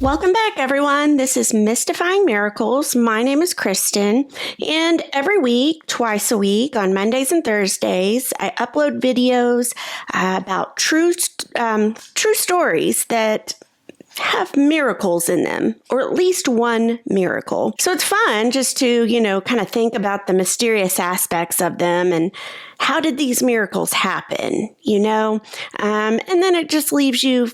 Welcome back, everyone. This is Mystifying Miracles. My name is Kristen, and every week, twice a week, on Mondays and Thursdays, I upload videos about true stories that have miracles in them, or at least one miracle. So it's fun just to, kind of think about the mysterious aspects of them and how did these miracles happen, and then it just leaves you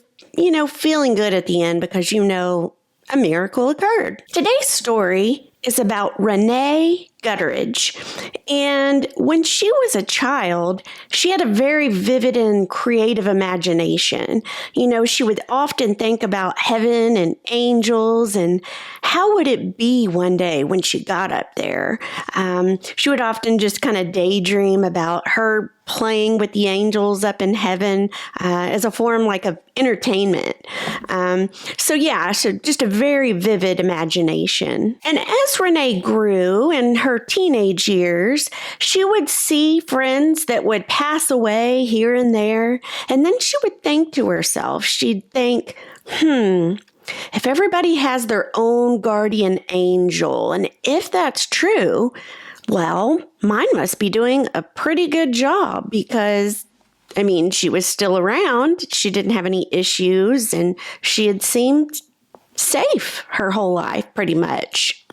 feeling good at the end because a miracle occurred. Today's story is about Rene Gutteridge. And when she was a child, she had a very vivid and creative imagination. She would often think about heaven and angels and how would it be one day when she got up there. She would often just kind of daydream about her playing with the angels up in heaven as a form of entertainment. So just a very vivid imagination. And as Rene grew in her teenage years, she would see friends that would pass away here and there. And then she would think to herself, she'd think, if everybody has their own guardian angel, and if that's true, well, mine must be doing a pretty good job because, she was still around. She didn't have any issues and she had seemed safe her whole life, pretty much.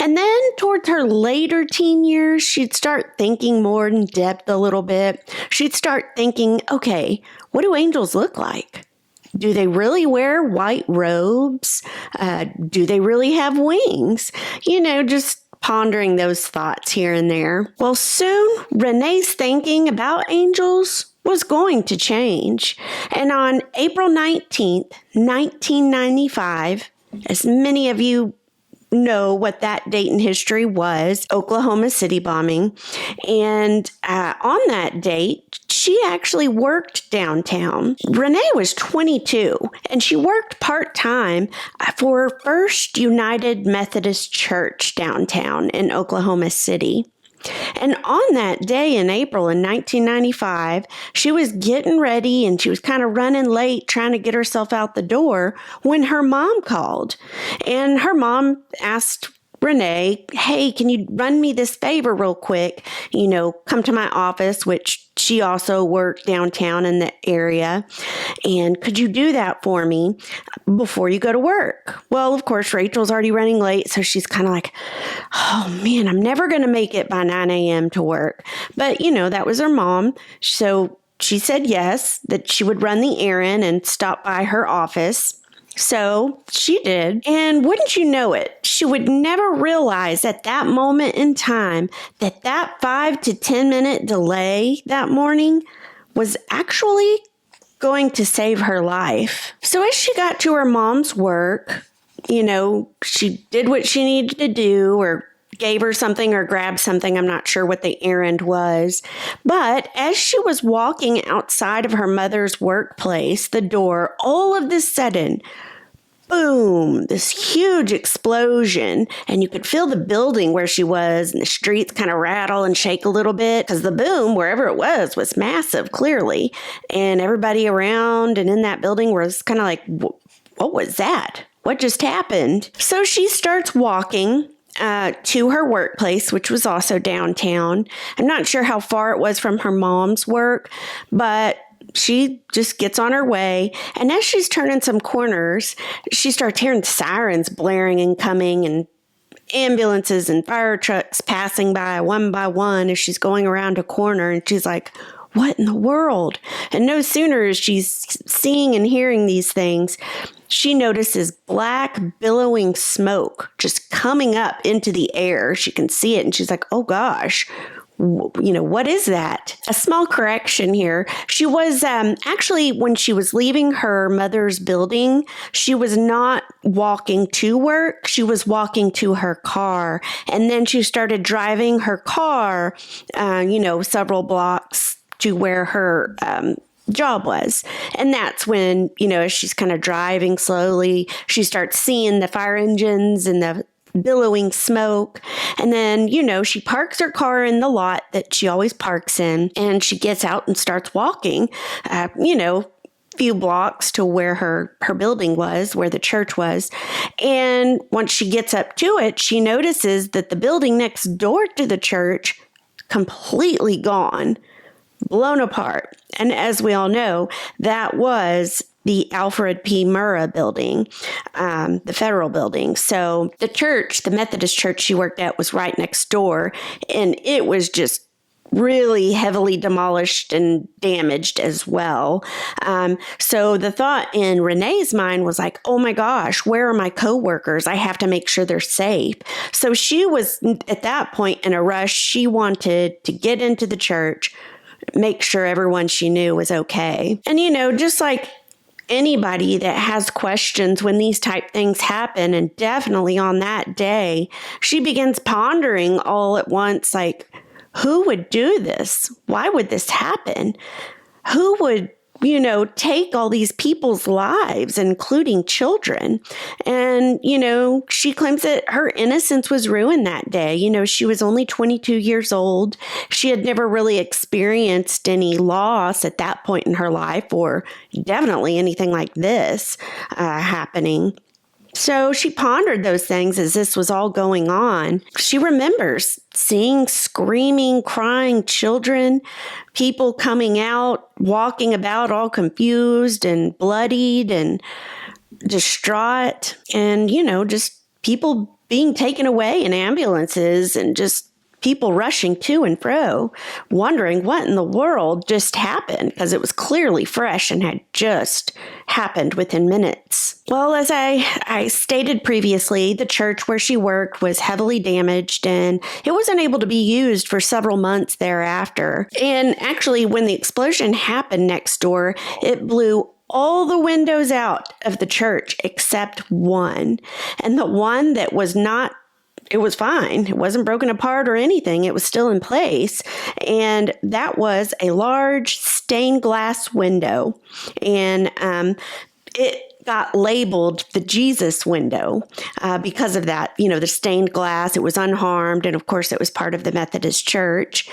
And then towards her later teen years, she'd start thinking more in depth a little bit. She'd start thinking, okay, what do angels look like? Do they really wear white robes? Do they really have wings? Just pondering those thoughts here and there. Well, soon Rene's thinking about angels was going to change. And on April 19th, 1995, as many of you know what that date in history was, Oklahoma City bombing. And on that date, she actually worked downtown. Rene was 22, and she worked part-time for First United Methodist Church downtown in Oklahoma City. And on that day in April in 1995, she was getting ready and she was kind of running late trying to get herself out the door when her mom called. And her mom asked Rene, hey, can you run me this favor real quick? Come to my office, which she also worked downtown in the area. And could you do that for me before you go to work? Well, of course, Rachel's already running late. So she's kind of like, oh man, I'm never going to make it by 9 a.m. to work. But, that was her mom. So she said yes, that she would run the errand and stop by her office. So she did. And wouldn't you know it, she would never realize at that moment in time that 5 to 10 minute delay that morning was actually going to save her life. So as she got to her mom's work, she did what she needed to do or gave her something or grabbed something. I'm not sure what the errand was. But as she was walking outside of her mother's workplace, the door, all of a sudden, boom, this huge explosion. And you could feel the building where she was and the streets kind of rattle and shake a little bit because the boom, wherever it was massive, clearly. And everybody around and in that building was kind of like, what was that? What just happened? So she starts walking to her workplace, which was also downtown. I'm not sure how far it was from her mom's work, but she just gets on her way. And as she's turning some corners, she starts hearing sirens blaring and coming and ambulances and fire trucks passing by one as she's going around a corner. And she's like, what in the world? And no sooner is she's seeing and hearing these things, she notices black billowing smoke just coming up into the air. She can see it and she's like, oh gosh, what is that? A small correction here. She was actually, when she was leaving her mother's building, she was not walking to work. She was walking to her car. And then she started driving her car, several blocks to where her job was. And that's when, as she's kind of driving slowly, she starts seeing the fire engines and the billowing smoke. And then, she parks her car in the lot that she always parks in, and she gets out and starts walking, few blocks to where her building was, where the church was. And once she gets up to it, she notices that the building next door to the church completely gone, blown apart. And as we all know, that was the Alfred P. Murrah Building, the federal building. So the church, the Methodist church she worked at, was right next door, and it was just really heavily demolished and damaged as well. So the thought in Renee's mind was like, oh my gosh, where are my coworkers? I have to make sure they're safe. So she was at that point in a rush. She wanted to get into the church, make sure everyone she knew was okay. And, just like anybody that has questions when these type things happen, and definitely on that day, she begins pondering all at once, like, who would do this? Why would this happen? Who would, take all these people's lives, including children? And, she claims that her innocence was ruined that day. She was only 22 years old. She had never really experienced any loss at that point in her life, or definitely anything like this happening. So she pondered those things as this was all going on. She remembers seeing screaming, crying children, people coming out, walking about all confused and bloodied and distraught, and, just people being taken away in ambulances, and just people rushing to and fro, wondering what in the world just happened, because it was clearly fresh and had just happened within minutes. Well, as I stated previously, the church where she worked was heavily damaged, and it wasn't able to be used for several months thereafter. And actually, when the explosion happened next door, it blew all the windows out of the church except one. And the one that was not, it was fine. It wasn't broken apart or anything. It was still in place. And that was a large stained glass window. And it got labeled the Jesus window because of that. The stained glass, it was unharmed. And of course, it was part of the Methodist church.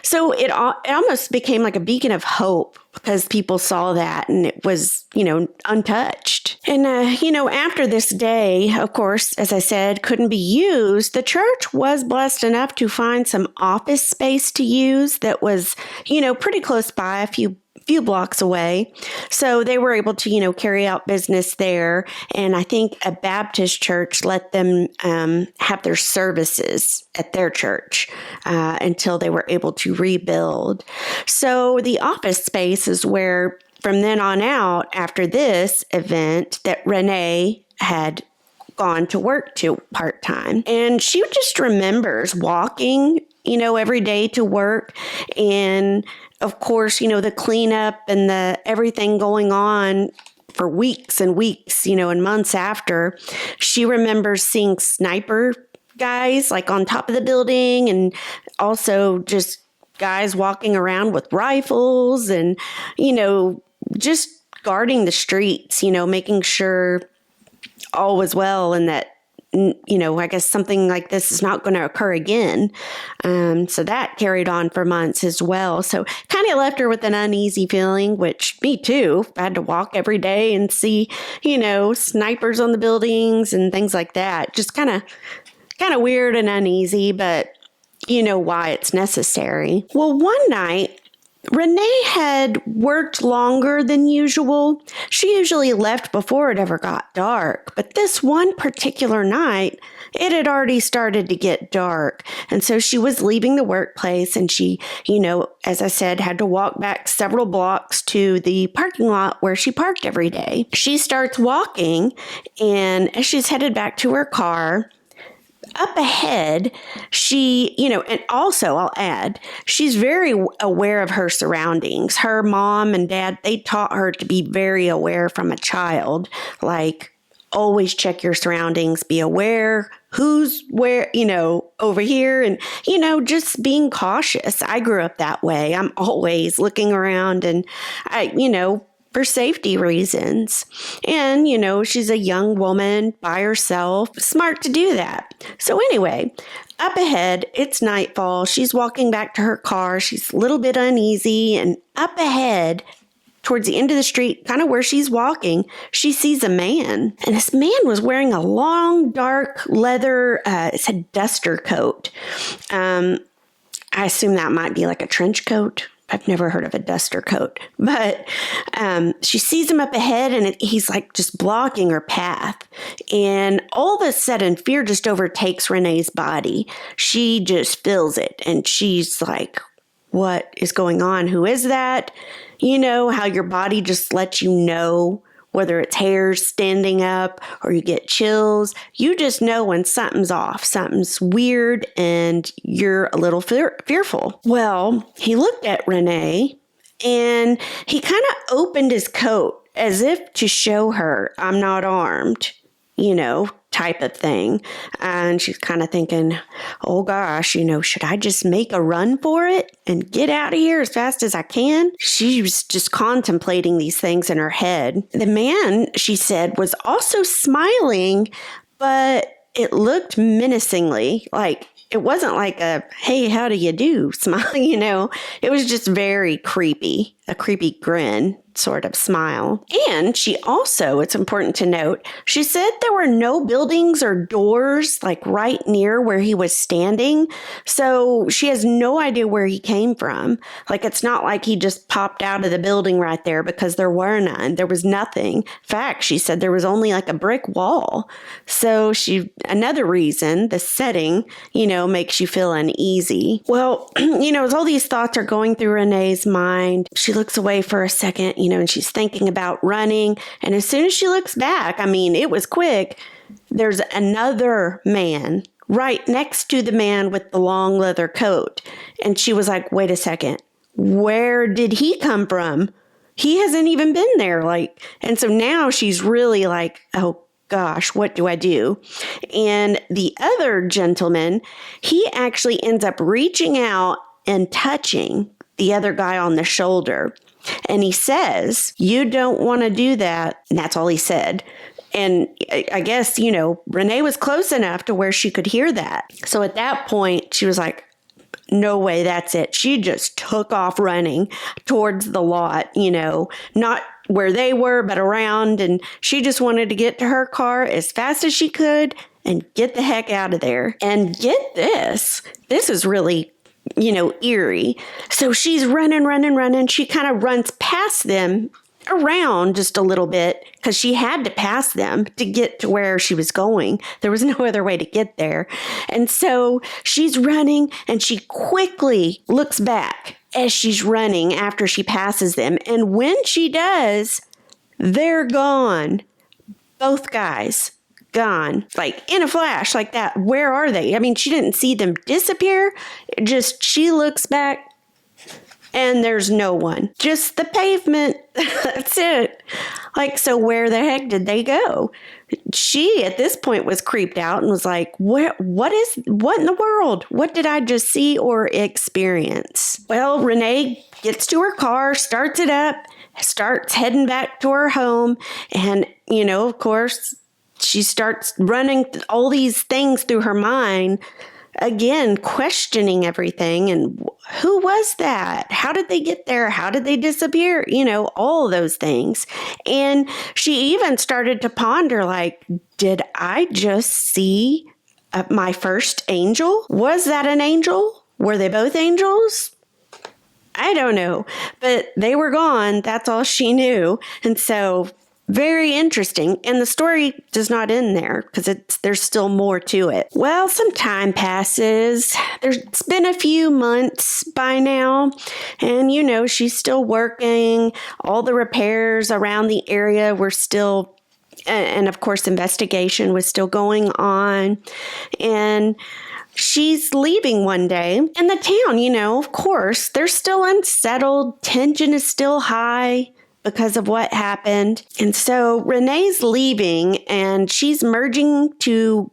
So it almost became like a beacon of hope, because people saw that and it was, untouched. And, after this day, of course, as I said, couldn't be used, the church was blessed enough to find some office space to use that was, pretty close by, a few blocks away. So they were able to, carry out business there. And I think a Baptist church let them have their services at their church until they were able to rebuild. So the office space is where, from then on out, after this event, that Rene had gone to work to part-time. And she just remembers walking, every day to work. And of course, the cleanup and the everything going on for weeks and weeks, and months after. She remembers seeing sniper guys like on top of the building, and also just guys walking around with rifles and, just guarding the streets, making sure all was well and that, I guess something like this is not going to occur again. So that carried on for months as well. So kind of left her with an uneasy feeling, which me too. I had to walk every day and see, snipers on the buildings and things like that. Just kind of weird and uneasy, but why it's necessary. Well, one night, Rene had worked longer than usual. She usually left before it ever got dark, but this one particular night, it had already started to get dark. And so she was leaving the workplace, and she, as I said, had to walk back several blocks to the parking lot where she parked every day. She starts walking, and as she's headed back to her car, up ahead, she, and also I'll add, she's very aware of her surroundings. Her mom and dad, they taught her to be very aware from a child, like always check your surroundings, be aware who's where, over here, and, just being cautious. I grew up that way. I'm always looking around, and for safety reasons. And, she's a young woman by herself, smart to do that. So anyway, up ahead, it's nightfall. She's walking back to her car. She's a little bit uneasy, and up ahead, towards the end of the street, kind of where she's walking, she sees a man. And this man was wearing a long, dark leather, it said duster coat. I assume that might be like a trench coat. I've never heard of a duster coat. But she sees him up ahead, and he's like just blocking her path. And all of a sudden, fear just overtakes Renee's body. She just feels it. And she's like, what is going on? Who is that? You know how your body just lets you know whether it's hairs standing up or you get chills. You just know when something's off, something's weird, and you're a little fearful. Well, he looked at Renee, and he kind of opened his coat as if to show her, I'm not armed, type of thing. And she's kind of thinking, oh gosh, should I just make a run for it and get out of here as fast as I can? She was just contemplating these things in her head. The man, she said, was also smiling, but it looked menacingly. Like, it wasn't like a, hey, how do you do smile, It was just very creepy, a creepy grin sort of smile. And she also, it's important to note, she said there were no buildings or doors like right near where he was standing. So she has no idea where he came from. Like, it's not like he just popped out of the building right there, because there were none. There was nothing. In fact, she said there was only like a brick wall. So another reason, the setting, makes you feel uneasy. Well, as all these thoughts are going through Renee's mind, she looks away for a second, and she's thinking about running. And as soon as she looks back, it was quick. There's another man right next to the man with the long leather coat. And she was like, wait a second, where did he come from? He hasn't even been there. And so now she's really like, oh gosh, what do I do? And the other gentleman, he actually ends up reaching out and touching the other guy on the shoulder. And he says, you don't want to do that. And that's all he said. And I guess, Renee was close enough to where she could hear that. So at that point, she was like, no way, that's it. She just took off running towards the lot, not where they were, but around. And she just wanted to get to her car as fast as she could and get the heck out of there. And get this is really eerie. So she's running. She kind of runs past them around just a little bit, because she had to pass them to get to where she was going. There was no other way to get there. And so she's running, and she quickly looks back as she's running after she passes them. And when she does, they're gone. Both guys. Gone, like in a flash, like that. Where are they? She didn't see them disappear. Just she looks back, and there's no one. Just the pavement. That's it. So where the heck did they go? She, at this point, was creeped out and was like, what in the world? What did I just see or experience? Well, Renee gets to her car, starts it up, starts heading back to her home. And, of course, she starts running all these things through her mind, again, questioning everything. And who was that? How did they get there? How did they disappear? All those things. And she even started to ponder, like, did I just see my first angel? Was that an angel? Were they both angels? I don't know. But they were gone. That's all she knew. And so, very interesting. And the story does not end there, because there's still more to it. Well, some time passes. It's been a few months by now. And, she's still working. All the repairs around the area were still, and of course, investigation was still going on. And she's leaving one day. And the town, of course, they're still unsettled. Tension is still high because of what happened. And so Renee's leaving, and she's merging to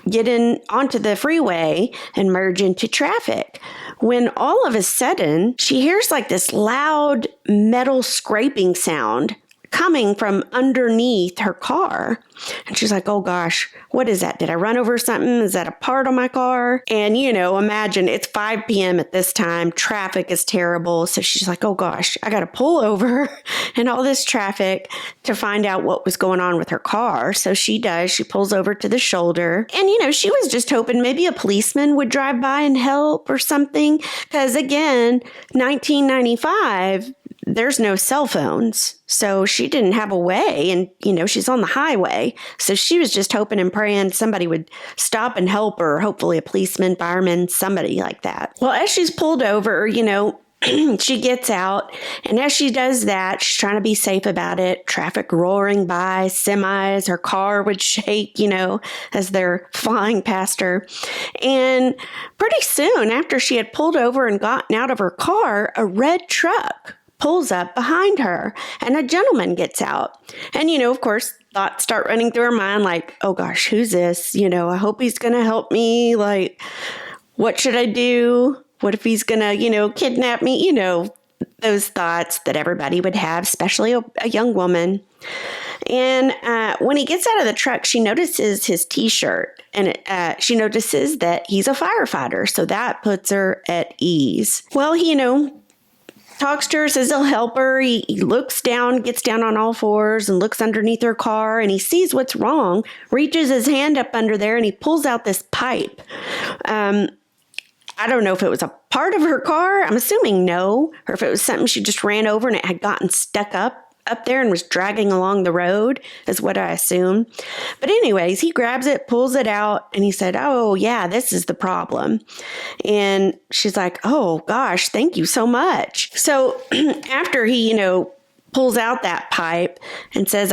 get in onto the freeway and merge into traffic, when all of a sudden she hears like this loud metal scraping sound coming from underneath her car. And she's like, oh gosh, what is that? Did I run over something? Is that a part on my car? And, imagine it's 5 p.m. at this time. Traffic is terrible. So she's like, oh gosh, I got to pull over in all this traffic to find out what was going on with her car. So she does. She pulls over to the shoulder. And, she was just hoping maybe a policeman would drive by and help or something. Because again, 1995, there's no cell phones. So she didn't have a way. And, she's on the highway. So she was just hoping and praying somebody would stop and help her. Hopefully a policeman, fireman, somebody like that. Well, as she's pulled over, she gets out. And as she does that, she's trying to be safe about it. Traffic roaring by, semis, her car would shake, as they're flying past her. And pretty soon after she had pulled over and gotten out of her car, a red truck pulls up behind her and a gentleman gets out. And, of course, thoughts start running through her mind like, oh gosh, who's this? I hope he's going to help me. Like, what should I do? What if he's going to, kidnap me? Those thoughts that everybody would have, especially a young woman. And when he gets out of the truck, she notices his T-shirt and she notices that he's a firefighter. So that puts her at ease. Well, he, talks to her, says he'll help her. He looks down, gets down on all fours and looks underneath her car and he sees what's wrong, reaches his hand up under there and he pulls out this pipe. I don't know if it was a part of her car. I'm assuming no, or if it was something she just ran over and it had gotten stuck up there and was dragging along the road is what I assume. But anyways, he grabs it, pulls it out, and he said, oh, yeah, this is the problem. And she's like, oh, gosh, thank you so much. So after he, pulls out that pipe and says,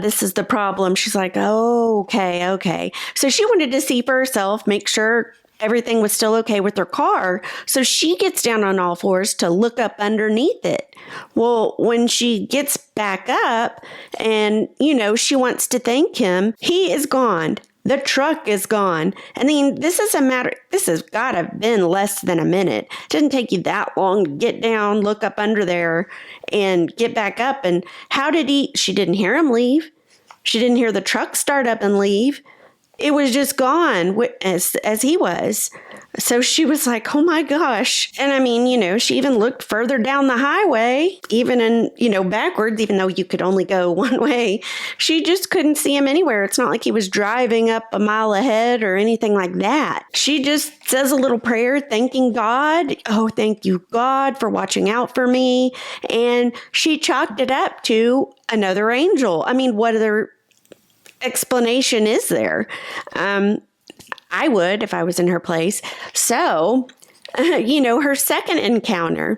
this is the problem. She's like, oh, okay. So she wanted to see for herself, make sure everything was still okay with her car. So she gets down on all fours to look up underneath it. Well, when she gets back up and, she wants to thank him, he is gone. The truck is gone. I mean, this has got to have been less than a minute. It didn't take you that long to get down, look up under there and get back up. And she didn't hear him leave. She didn't hear the truck start up and leave. It was just gone as he was. So she was like, oh my gosh. And I mean, she even looked further down the highway, even in, backwards, even though you could only go one way. She just couldn't see him anywhere. It's not like he was driving up a mile ahead or anything like that. She just says a little prayer, thanking God. Oh, thank you, God, for watching out for me. And she chalked it up to another angel. I mean, what other explanation is there? I would if I was in her place. So, her second encounter,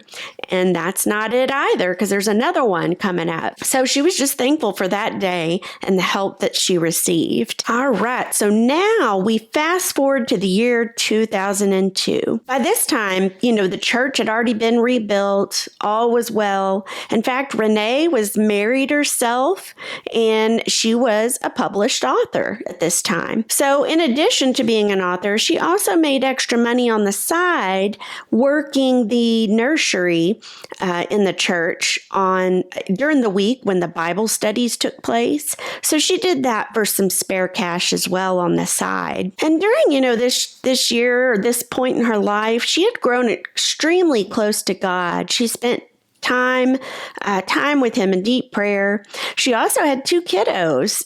and that's not it either because there's another one coming up. So she was just thankful for that day and the help that she received. All right. So now we fast forward to the year 2002. By this time, the church had already been rebuilt. All was well. In fact, Rene was married herself and she was a published author at this time. So in addition to being an author, she also made extra money on the side working the nursery in the church during the week when the Bible studies took place. So she did that for some spare cash as well on the side. And during, this year or this point in her life, she had grown extremely close to God. She spent time with him in deep prayer. She also had 2 kiddos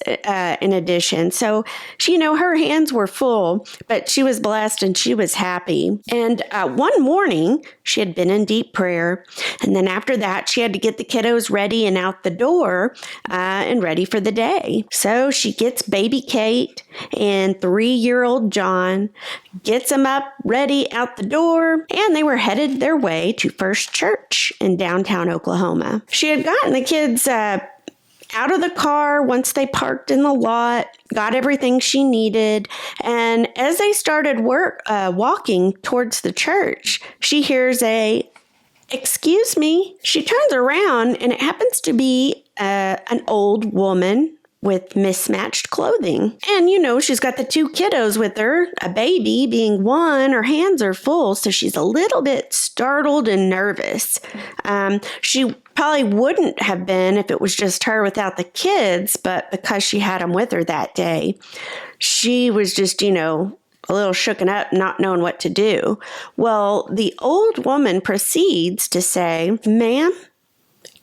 in addition. So she, her hands were full, but she was blessed and she was happy. And one morning she had been in deep prayer. And then after that, she had to get the kiddos ready and out the door and ready for the day. So she gets baby Kate and 3-year-old John, gets them up, ready, out the door, and they were headed their way to First Church in downtown Oklahoma. She had gotten the kids out of the car once they parked in the lot, got everything she needed, and as they started walking towards the church, she hears "Excuse me." She turns around, and it happens to be an old woman with mismatched clothing. And, she's got the 2 kiddos with her, a baby being one, her hands are full, so she's a little bit startled and nervous. She Probably wouldn't have been if it was just her without the kids, but because she had them with her that day, she was just, a little shooken up, not knowing what to do. Well, the old woman proceeds to say, "Ma'am,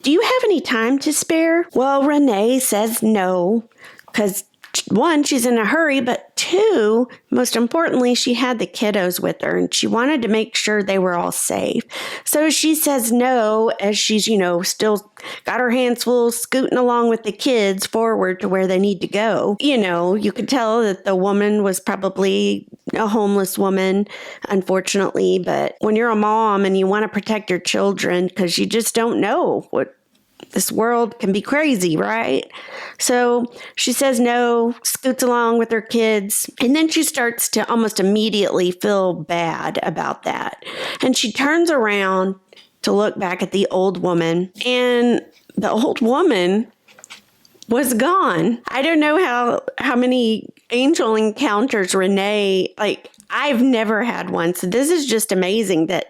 do you have any time to spare?" Well, Rene says no, because one, she's in a hurry, but two, most importantly, she had the kiddos with her and she wanted to make sure they were all safe. So she says no as she's, still got her hands full scooting along with the kids forward to where they need to go. You could tell that the woman was probably a homeless woman, unfortunately, but when you're a mom and you want to protect your children because you just don't know what this world can be crazy, right? So she says no, scoots along with her kids, and then she starts to almost immediately feel bad about that. And she turns around to look back at the old woman, and the old woman was gone. I don't know how many angel encounters Rene, I've never had one. So this is just amazing that,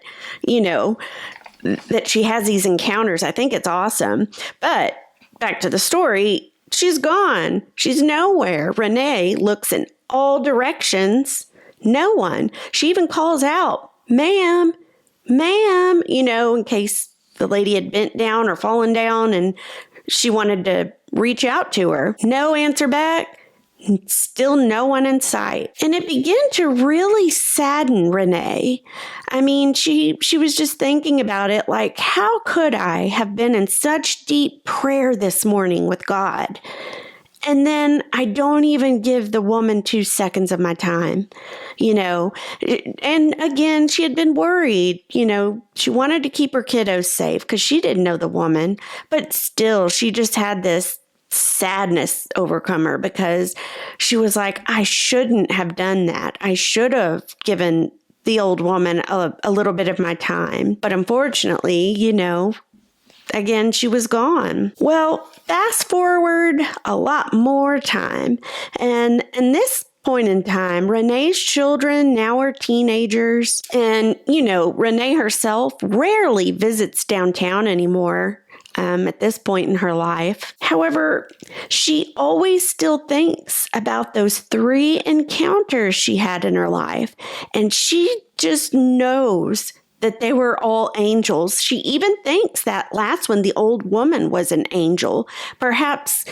that she has these encounters. I think it's awesome. But back to the story, she's gone. She's nowhere. Rene looks in all directions. No one. She even calls out, "Ma'am, ma'am," in case the lady had bent down or fallen down and she wanted to reach out to her. No answer back. Still no one in sight. And it began to really sadden Rene. I mean, she was just thinking about it like, how could I have been in such deep prayer this morning with God? And then I don't even give the woman 2 seconds of my time, And again, she had been worried, she wanted to keep her kiddos safe because she didn't know the woman. But still, she just had this sadness overcome her because she was like, I shouldn't have done that. I should have given the old woman a little bit of my time. But unfortunately, again, she was gone. Well, fast forward a lot more time. And in this point in time, Rene's children now are teenagers. And, Rene herself rarely visits downtown anymore. At this point in her life. However, she always still thinks about those 3 encounters she had in her life, and she just knows that they were all angels. She even thinks that last one, the old woman, was an angel. Perhaps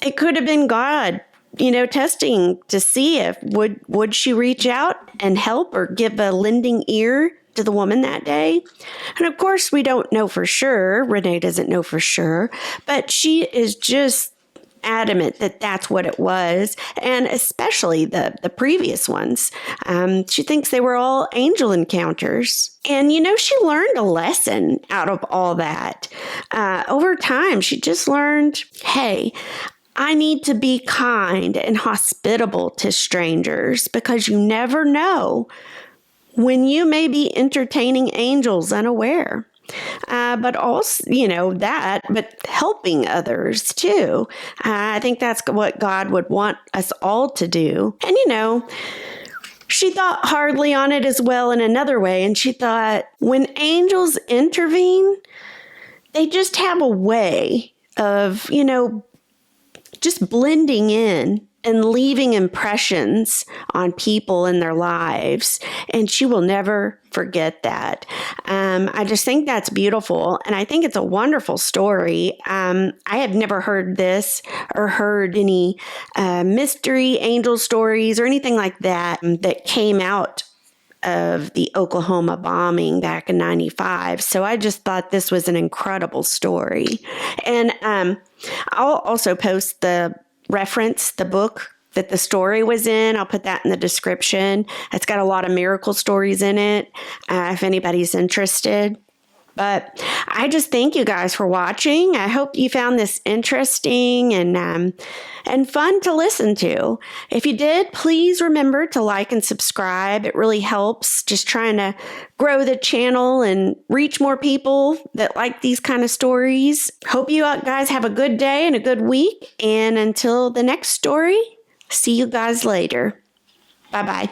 it could have been God, testing to see if would she reach out and help or give a lending ear to the woman that day. And of course, we don't know for sure. Rene doesn't know for sure, but she is just adamant that that's what it was. And especially the previous ones. She thinks they were all angel encounters. And, she learned a lesson out of all that. Over time, she just learned, hey, I need to be kind and hospitable to strangers because you never know when you may be entertaining angels unaware. But also, but helping others too. I think that's what God would want us all to do. And, she thought hardly on it as well in another way. And she thought when angels intervene, they just have a way of, just blending in and leaving impressions on people in their lives. And she will never forget that. I just think that's beautiful. And I think it's a wonderful story. I had never heard this or heard any mystery angel stories or anything like that that came out of the Oklahoma bombing back in 95. So I just thought this was an incredible story. And I'll also post the reference, the book that the story was in. I'll put that in the description. It's got a lot of miracle stories in it, if anybody's interested. But I just thank you guys for watching. I hope you found this interesting and fun to listen to. If you did, please remember to like and subscribe. It really helps just trying to grow the channel and reach more people that like these kind of stories. Hope you guys have a good day and a good week. And until the next story, see you guys later. Bye-bye.